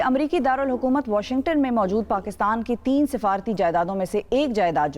امریکی دارالحکومت واشنگٹن میں موجود پاکستان کی 3 سفارتی جائیدادوں میں سے ایک جائیداد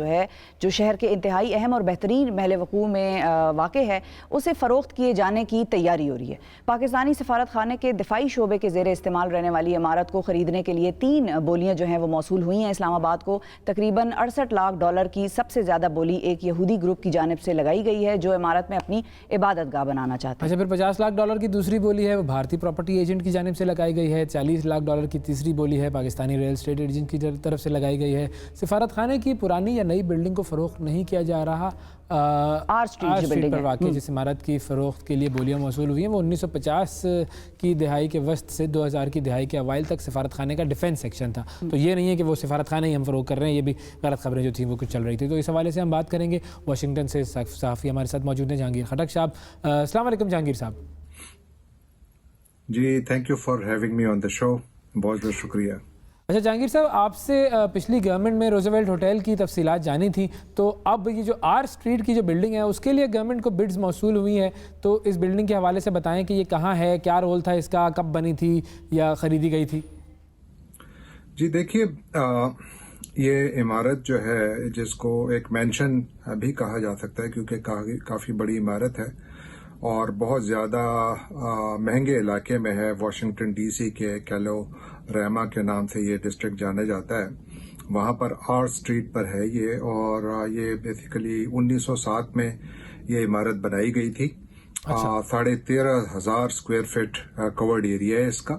جو شہر کے انتہائی اہم اور بہترین محل وقوع میں واقع ہے، اسے فروخت کیے جانے کی تیاری ہو رہی ہے۔ پاکستانی سفارت خانے کے دفاعی شعبے کے زیر استعمال رہنے والی عمارت کو خریدنے کے لیے 3 بولیاں وہ موصول ہوئی ہیں۔ اسلام آباد کو تقریباً $68 لاکھ کی سب سے زیادہ بولی ایک یہودی گروپ کی جانب سے لگائی گئی ہے جو عمارت میں اپنی عبادت گاہ بنانا چاہتا ہے۔ اچھا، پھر $50 لاکھ کی دوسری بولی ہے وہ بھارتی پراپرٹی ایجنٹ کی جانب سے لگائی گئی ہے۔ $40 لاکھ کی تیسری بولی ہے پاکستانی ریل اسٹیٹ ایجنٹ کی طرف سے لگائی گئی ہے۔ سفارت خانے کی پرانی یا نئی بلڈنگ کو فروخت نہیں کیا جا رہا۔ آر اسٹریٹ پر واقع جس عمارت کی فروخت کے لیے بولیاں موصول ہوئی ہیں وہ 1950 کی دہائی کے وسط سے 2000 کی دہائی کے اوائل تک سفارت خانے کا ڈیفنس سیکشن تھا۔ تو یہ نہیں ہے کہ وہ سفارت خانے ہی ہم فروخت کر رہے ہیں، یہ بھی غلط خبریں جو تھیں وہ کچھ چل رہی تھی۔ تو اس حوالے سے ہم بات کریں گے۔ واشنگٹن سے صحافی ہمارے ساتھ موجود ہیں جہانگیر خٹک صاحب۔ السلام علیکم جہانگیر صاحب۔ جی، thank you for having me on the show, بہت بہت شکریہ۔ اچھا جہانگیر صاحب، آپ سے پچھلی گورنمنٹ میں روزویلٹ ہوٹل کی تفصیلات جانی تھی، تو اب یہ جو آر اسٹریٹ کی جو بلڈنگ ہے اس کے لیے گورنمنٹ کو بڈز موصول ہوئی ہیں، تو اس بلڈنگ کے حوالے سے بتائیں کہ یہ کہاں ہے، کیا رول تھا اس کا، کب بنی تھی یا خریدی گئی تھی؟ جی دیکھیے، یہ عمارت جو ہے جس کو ایک مینشن بھی کہا جا سکتا ہے کیونکہ کافی بڑی عمارت ہے اور بہت زیادہ مہنگے علاقے میں ہے۔ واشنگٹن ڈی سی کے کیلو ریما کے نام سے یہ ڈسٹرکٹ جانا جاتا ہے، وہاں پر آر اسٹریٹ پر ہے یہ، اور یہ بیسیکلی 1907 میں یہ عمارت بنائی گئی تھی۔ 13,500 اسکوائر فٹ کورڈ ایریا ہے اس کا۔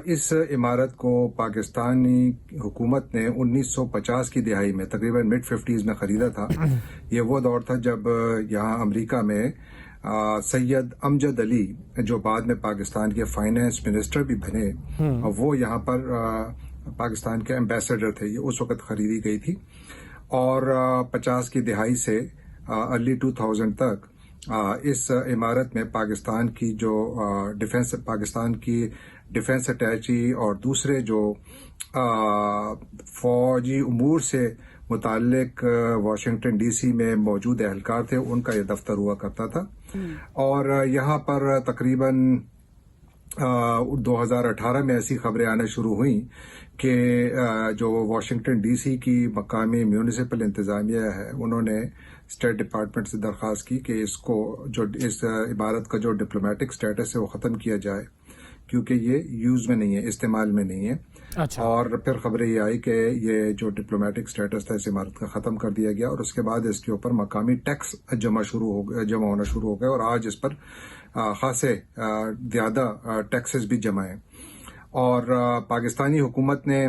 اس عمارت کو پاکستانی حکومت نے 1950 کی دہائی میں تقریباً مڈ 50s میں خریدا تھا۔ یہ وہ دور تھا جب یہاں امریکہ میں سید امجد علی، جو بعد میں پاکستان کے فائنانس منسٹر بھی بنے، وہ یہاں پر پاکستان کے ایمبیسڈر تھے۔ یہ اس وقت خریدی گئی تھی، اور 50 کی دہائی سے ارلی 2000 تک اس عمارت میں پاکستان کی ڈیفنس اٹیچی اور دوسرے جو فوجی امور سے متعلق واشنگٹن ڈی سی میں موجود اہلکار تھے، ان کا یہ دفتر ہوا کرتا تھا۔ اور یہاں پر تقریباً 2018 میں ایسی خبریں آنا شروع ہوئیں کہ جو واشنگٹن ڈی سی کی مقامی میونسپل انتظامیہ ہے، انہوں نے اسٹیٹ ڈپارٹمنٹ سے درخواست کی کہ اس عمارت کا جو ڈپلومیٹک سٹیٹس ہے وہ ختم کیا جائے، کیونکہ یہ یوز میں نہیں ہے، استعمال میں نہیں ہے۔ اچھا۔ اور پھر خبریں یہ آئی کہ یہ جو ڈپلومیٹک سٹیٹس تھا اس عمارت کا ختم کر دیا گیا، اور اس کے بعد اس کے اوپر مقامی ٹیکس جمع ہونا شروع ہو گئے، اور آج اس پر خاصے زیادہ ٹیکسز بھی جمع ہیں۔ اور پاکستانی حکومت نے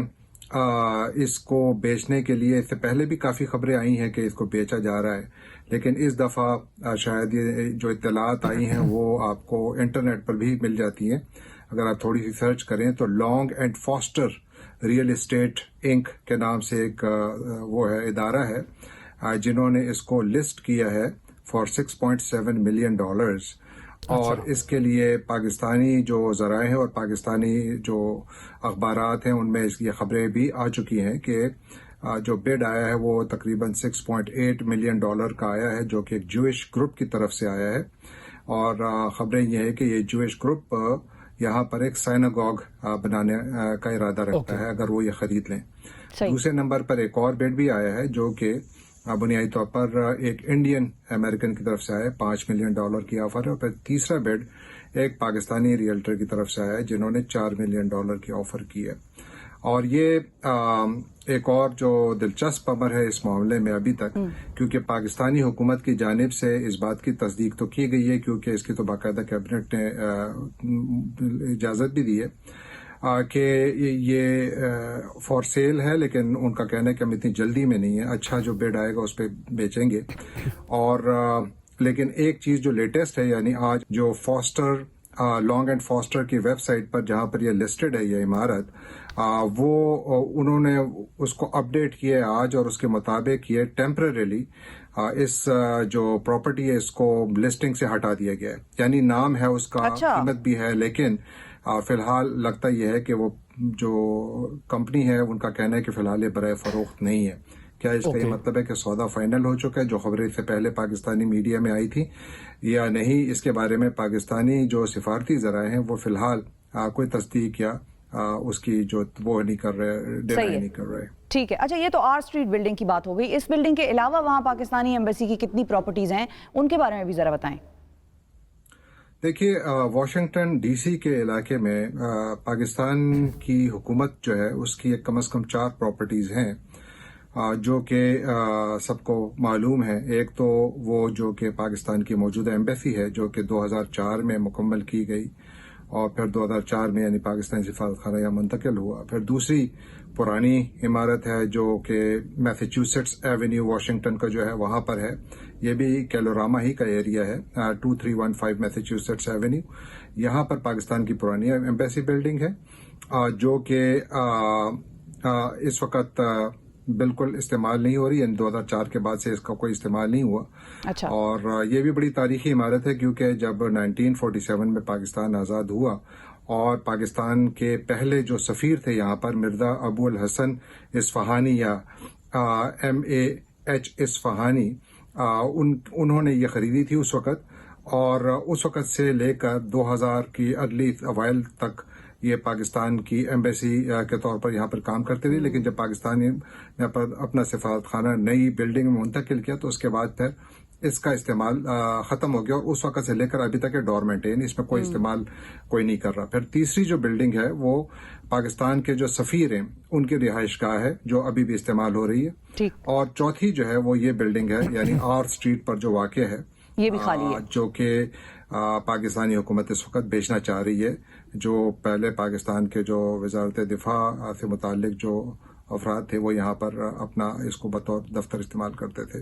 اس کو بیچنے کے لیے، اس سے پہلے بھی کافی خبریں آئی ہیں کہ اس کو بیچا جا رہا ہے، لیکن اس دفعہ شاید یہ جو اطلاعات آئی ہیں وہ آپ کو انٹرنیٹ پر بھی مل جاتی ہیں۔ اگر آپ تھوڑی سی سرچ کریں تو Long and Foster Real Estate Inc کے نام سے ایک وہ ہے ادارہ ہے، جنہوں نے اس کو لسٹ کیا ہے فار $6.7 ملین، اور اس کے لیے پاکستانی جو ذرائع ہیں اور پاکستانی جو اخبارات ہیں ان میں اس کی خبریں بھی آ چکی ہیں کہ جو بڈ آیا ہے وہ تقریباً $6.8 ملین کا آیا ہے، جو کہ ایک جوئش گروپ کی طرف سے آیا ہے۔ اور خبریں یہ ہے کہ یہ جوئش گروپ یہاں پر ایک سائناگوگ بنانے کا ارادہ رکھتا ہے اگر وہ یہ خرید لیں۔ دوسرے نمبر پر ایک اور بڈ بھی آیا ہے جو کہ بنیادی طور پر ایک انڈین امریکن کی طرف سے آیا ہے، $5 ملین کی آفر ہے، اور پھر تیسرا بڈ ایک پاکستانی ریئلٹر کی طرف سے آیا ہے جنہوں نے $4 ملین کی آفر کی ہے۔ اور یہ ایک اور جو دلچسپ امر ہے اس معاملے میں ابھی تک، کیونکہ پاکستانی حکومت کی جانب سے اس بات کی تصدیق تو کی گئی ہے، کیونکہ اس کی تو باقاعدہ کیبنٹ نے اجازت بھی دی ہے کہ یہ فار سیل ہے، لیکن ان کا کہنا ہے کہ ہم اتنی جلدی میں نہیں ہے، اچھا جو بڈ آئے گا اس پہ بیچیں گے۔ اور لیکن ایک چیز جو لیٹسٹ ہے، یعنی آج جو لانگ اینڈ فاسٹر کی ویب سائٹ پر جہاں پر یہ لسٹڈ ہے یہ عمارت، وہ انہوں نے اس کو اپڈیٹ کیا ہے آج، اور اس کے مطابق یہ ٹیمپرریلی اس جو پراپرٹی ہے اس کو لسٹنگ سے ہٹا دیا گیا ہے، یعنی نام ہے اس کا، قیمت بھی ہے، لیکن فی الحال لگتا یہ ہے کہ وہ جو کمپنی ہے ان کا کہنا ہے کہ فی الحال یہ برائے فروخت نہیں ہے۔ کیا اس کا یہ مطلب ہے کہ سودا فائنل ہو چکا ہے جو خبریں اس سے پہلے پاکستانی میڈیا میں آئی تھی یا نہیں؟ اس کے بارے میں پاکستانی جو سفارتی ذرائع ہیں وہ فی الحال کوئی تصدیق یا اس کی جو وہ نہیں کر رہے، ڈینائی نہیں کر رہے. ٹھیک ہے. اچھا، یہ تو آر اسٹریٹ بلڈنگ کی بات ہو گئی. اس بلڈنگ کے علاوہ وہاں پاکستانی ایمبیسی کی کتنی پراپرٹیز ہیں، ان کے بارے میں بھی ذرا بتائیں. دیکھیے، واشنگٹن ڈی سی کے علاقے میں پاکستان کی حکومت جو ہے اس کی کم از کم 4 پراپرٹیز ہیں جو کہ سب کو معلوم ہے. ایک تو وہ جو کہ پاکستان کی موجودہ ایمبیسی ہے جو کہ 2004 میں مکمل کی گئی اور پھر 2004 میں یعنی پاکستانی سفارتخانہ یہاں منتقل ہوا. پھر دوسری پرانی عمارت ہے جو کہ میساچوسیٹس ایونیو واشنگٹن کا جو ہے وہاں پر ہے. یہ بھی کیلوراما ہی کا ایریا ہے، 2315 میساچوسیٹس ایونیو. یہاں پر پاکستان کی پرانی ایمبیسی بلڈنگ ہے جو کہ اس وقت بالکل استعمال نہیں ہو رہی، یعنی 2004 کے بعد سے اس کا کوئی استعمال نہیں ہوا. اچھا. اور یہ بھی بڑی تاریخی عمارت ہے کیونکہ جب 1947 میں پاکستان آزاد ہوا اور پاکستان کے پہلے جو سفیر تھے یہاں پر مرزا ابو الحسن اصفہانی یا MAH اصفہانی، انہوں نے یہ خریدی تھی اس وقت، اور اس وقت سے لے کر 2000 کی ارلی اوائل تک یہ پاکستان کی ایمبیسی کے طور پر یہاں پر کام کرتے تھے. لیکن جب پاکستان نے یہاں پر اپنا سفارتخانہ نئی بلڈنگ میں منتقل کیا تو اس کے بعد پھر اس کا استعمال ختم ہو گیا اور اس وقت سے لے کر ابھی تک یہ ڈورمنٹ ہے، یعنی اس میں کوئی استعمال کوئی نہیں کر رہا. پھر تیسری جو بلڈنگ ہے وہ پاکستان کے جو سفیر ہیں ان کی رہائش گاہ ہے جو ابھی بھی استعمال ہو رہی ہے. اور چوتھی جو ہے وہ یہ بلڈنگ ہے یعنی آر اسٹریٹ پر جو واقع ہے، یہ بھی خالی ہے، جو کہ پاکستانی حکومت اس وقت بیچنا چاہ رہی ہے. جو پہلے پاکستان کے جو وزارت دفاع سے متعلق جو افراد تھے وہ یہاں پر اپنا اس کو بطور دفتر استعمال کرتے تھے.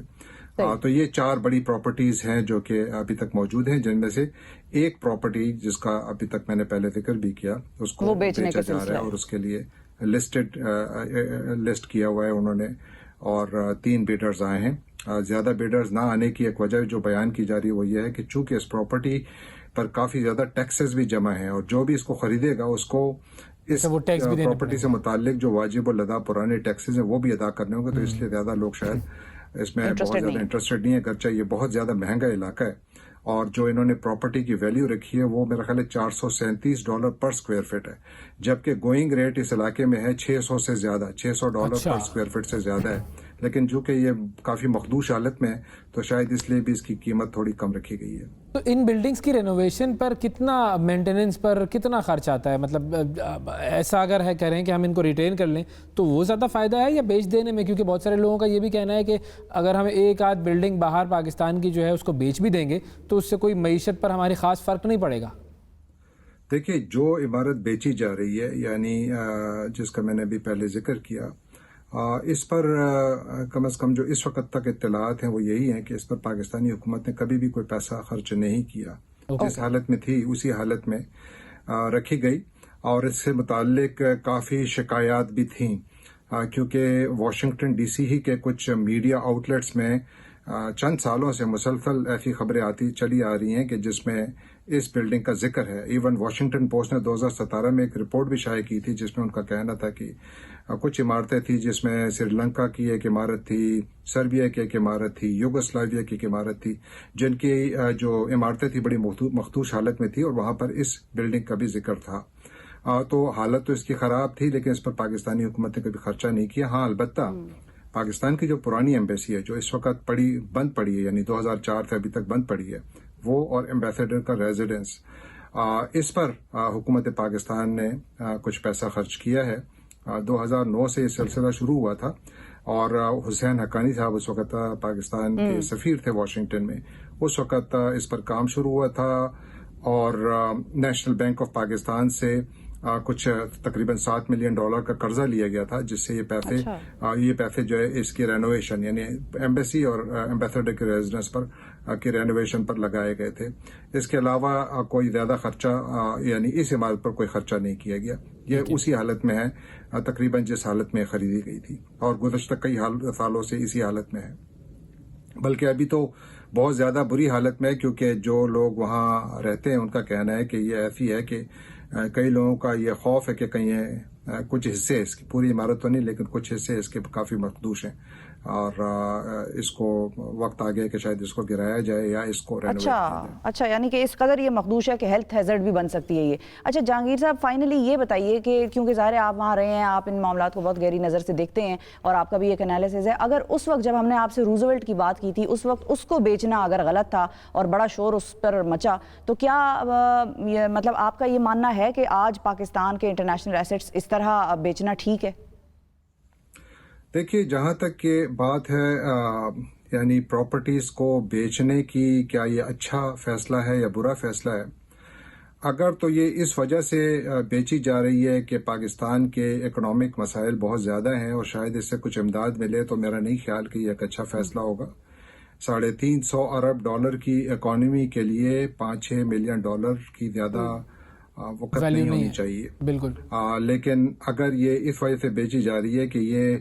تو یہ 4 بڑی پراپرٹیز ہیں جو کہ ابھی تک موجود ہیں، جن میں سے ایک پراپرٹی جس کا ابھی تک میں نے پہلے ذکر بھی کیا اس کو بیچا جا رہا ہے اور اس کے لیے لسٹ کیا ہوا ہے انہوں نے، اور 3 بیڈرز آئے ہیں. زیادہ بیڈرز نہ آنے کی ایک وجہ جو بیان کی جا رہی ہے وہ یہ ہے کہ چونکہ اس پراپرٹی پر کافی زیادہ ٹیکسز بھی جمع ہیں اور جو بھی اس کو خریدے گا اس کو اس پراپرٹی سے متعلق جو واجب الادا پرانے ٹیکسز ہیں وہ بھی ادا کرنے ہوں گے. تو اس لیے زیادہ لوگ شاید اس میں بہت زیادہ انٹرسٹڈ نہیں ہے، اگرچہ یہ بہت زیادہ مہنگا علاقہ ہے. اور جو انہوں نے پراپرٹی کی ویلیو رکھی ہے وہ میرا خیال ہے $437 پر اسکوائر فٹ ہے، جبکہ گوئنگ ریٹ اس علاقے میں ہے $600 سے زیادہ، $600 پر اسکوائر فٹ سے زیادہ ہے. لیکن چونکہ یہ کافی مخدوش حالت میں ہے تو شاید اس لیے بھی اس کی قیمت تھوڑی کم رکھی گئی ہے. تو ان بلڈنگز کی رینوویشن پر کتنا، مینٹیننس پر کتنا خرچ آتا ہے؟ مطلب ایسا اگر ہے کہہ رہے ہیں کہ ہم ان کو ریٹین کر لیں تو وہ زیادہ فائدہ ہے یا بیچ دینے میں؟ کیونکہ بہت سارے لوگوں کا یہ بھی کہنا ہے کہ اگر ہم ایک آدھ بلڈنگ باہر پاکستان کی جو ہے اس کو بیچ بھی دیں گے تو اس سے کوئی معیشت پر ہماری خاص فرق نہیں پڑے گا. دیکھیے، جو عمارت بیچی جا رہی ہے یعنی جس کا میں نے ابھی پہلے ذکر کیا، اس پر کم از کم جو اس وقت تک اطلاعات ہیں وہ یہی ہیں کہ اس پر پاکستانی حکومت نے کبھی بھی کوئی پیسہ خرچ نہیں کیا. جس حالت میں تھی اسی حالت میں رکھی گئی. اور اس سے متعلق کافی شکایات بھی تھیں کیونکہ واشنگٹن ڈی سی ہی کے کچھ میڈیا آؤٹلیٹس میں چند سالوں سے مسلسل ایسی خبریں آتی چلی آ رہی ہیں کہ جس میں اس بلڈنگ کا ذکر ہے. ایون واشنگٹن پوسٹ نے 2017 میں ایک رپورٹ بھی شائع کی تھی جس میں ان کا کہنا تھا کہ کچھ عمارتیں تھیں جس میں سری لنکا کی ایک عمارت تھی، سربیا کی ایک عمارت تھی، یوگوسلاویا کی ایک عمارت تھی، جن کی جو عمارتیں تھیں بڑی مخدوش حالت میں تھی اور وہاں پر اس بلڈنگ کا بھی ذکر تھا. تو حالت تو اس کی خراب تھی لیکن اس پر پاکستانی حکومت نے کبھی خرچہ نہیں کیا. ہاں، البتہ پاکستان کی جو پرانی ایمبیسی ہے جو اس وقت بند پڑی ہے، یعنی 2004 سے ابھی تک بند پڑی ہے، وہ اور ایمبیسیڈر کا ریزیڈنس، اس پر حکومت پاکستان نے کچھ پیسہ خرچ کیا ہے. 2009 سے یہ سلسلہ شروع ہوا تھا اور حسین حقانی صاحب اس وقت پاکستان کے سفیر تھے واشنگٹن میں، اس وقت اس پر کام شروع ہوا تھا. اور نیشنل بینک آف پاکستان سے کچھ تقریباً $7 ملین کا قرضہ لیا گیا تھا جس سے یہ پیسے جو ہے اس کی رینوویشن یعنی ایمبیسی اور ایمبیسیڈر کے ریزیڈنس پر کی رینوویشن پر لگائے گئے تھے. اس کے علاوہ کوئی زیادہ خرچہ یعنی اس عمارت پر کوئی خرچہ نہیں کیا گیا. یہ اسی حالت میں ہے تقریباً جس حالت میں خریدی گئی تھی اور گزشتہ کئی سالوں سے اسی حالت میں ہے، بلکہ ابھی تو بہت زیادہ بری حالت میں ہے کیونکہ جو لوگ وہاں رہتے ہیں ان کا کہنا ہے کہ یہ ایسی ہے کہ کئی لوگوں کا یہ خوف ہے کہ کہیں کچھ حصے اس کی، پوری عمارت تو نہیں لیکن کچھ حصے اس کے کافی مخدوش ہیں. اور اس کو وقت آ گیا کہ شاید اس کو گرایا جائے یا اس کو رینوویٹ کیا جائے۔ اچھا یعنی کہ اس قدر یہ مخدوش ہے کہ ہیلتھ ہیزرڈ بھی بن سکتی ہے یہ۔ اچھا جہانگیر صاحب فائنلی یہ بتائیے کہ کیونکہ ظاہر ہے آپ وہاں رہے ہیں، آپ ان معاملات کو بہت گہری نظر سے دیکھتے ہیں اور آپ کا بھی ایک انالیسز ہے، اگر اس وقت جب ہم نے آپ سے روزویلٹ کی بات کی تھی اس وقت اس کو بیچنا اگر غلط تھا اور بڑا شور اس پر مچا، تو کیا مطلب آپ کا یہ ماننا ہے کہ آج پاکستان کے انٹرنیشنل ایسٹس اس طرح بیچنا ٹھیک ہے؟ دیکھیے جہاں تک یہ بات ہے یعنی پراپرٹیز کو بیچنے کی، کیا یہ اچھا فیصلہ ہے یا برا فیصلہ ہے؟ اگر تو یہ اس وجہ سے بیچی جا رہی ہے کہ پاکستان کے اکنامک مسائل بہت زیادہ ہیں اور شاید اس سے کچھ امداد ملے، تو میرا نہیں خیال کہ یہ ایک اچھا فیصلہ ہوگا۔ 350 ارب ڈالر کی اکانومی کے لیے 5-6 ملین ڈالر کی زیادہ وقت نہیں ہونی چاہیے بالکل۔ لیکن اگر یہ اس وجہ سے بیچی جا رہی ہے کہ یہ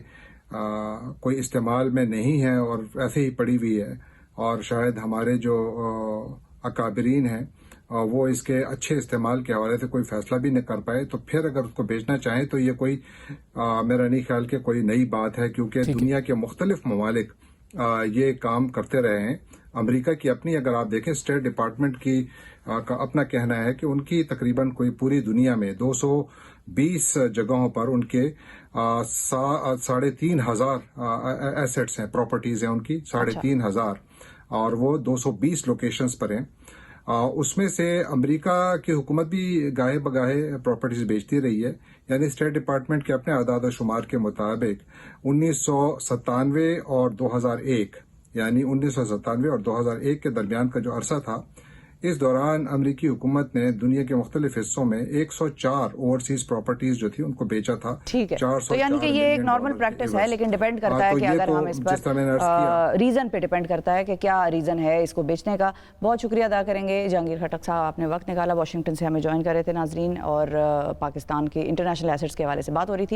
کوئی استعمال میں نہیں ہے اور ایسے ہی پڑی ہوئی ہے، اور شاید ہمارے جو اکابرین ہیں وہ اس کے اچھے استعمال کے حوالے سے کوئی فیصلہ بھی نہ کر پائے، تو پھر اگر اس کو بیچنا چاہیں تو یہ کوئی میرا نہیں خیال کہ کوئی نئی بات ہے، کیونکہ دنیا کے مختلف ممالک یہ کام کرتے رہے ہیں۔ امریکہ کی اپنی اگر آپ دیکھیں اسٹیٹ ڈپارٹمنٹ کی کا اپنا کہنا ہے کہ ان کی تقریباً کوئی پوری دنیا میں 220 جگہوں پر ان کے 3,500 ایسٹس ہیں، پراپرٹیز ہیں ان کی 3,500، اور وہ 220 لوکیشنز پر ہیں۔ اس میں سے امریکہ کی حکومت بھی گاہے بگاہے پراپرٹیز بیچتی رہی ہے، یعنی اسٹیٹ ڈپارٹمنٹ کے اپنے اعداد و شمار کے مطابق 1997 اور 2001 یعنی 1997 اور 2001 کے درمیان کا جو عرصہ تھا، اس دوران امریکی حکومت نے دنیا کے مختلف حصوں میں 104 اوورسیز پراپرٹیز جو تھی ان کو بیچا تھا۔ ٹھیک ہے، تو یعنی کہ یہ ایک نارمل پریکٹس ہے، لیکن ڈیپینڈ کرتا ہے کہ اگر ہم اس پر ریزن پہ ڈیپینڈ کرتا ہے کہ کیا ریزن ہے اس کو بیچنے کا۔ بہت شکریہ ادا کریں گے جہانگیر خٹک صاحب، آپ نے وقت نکالا، واشنگٹن سے ہمیں جوائن کر رہے تھے ناظرین، اور پاکستان کے انٹرنیشنل ایسٹس کے حوالے سے بات ہو رہی تھی۔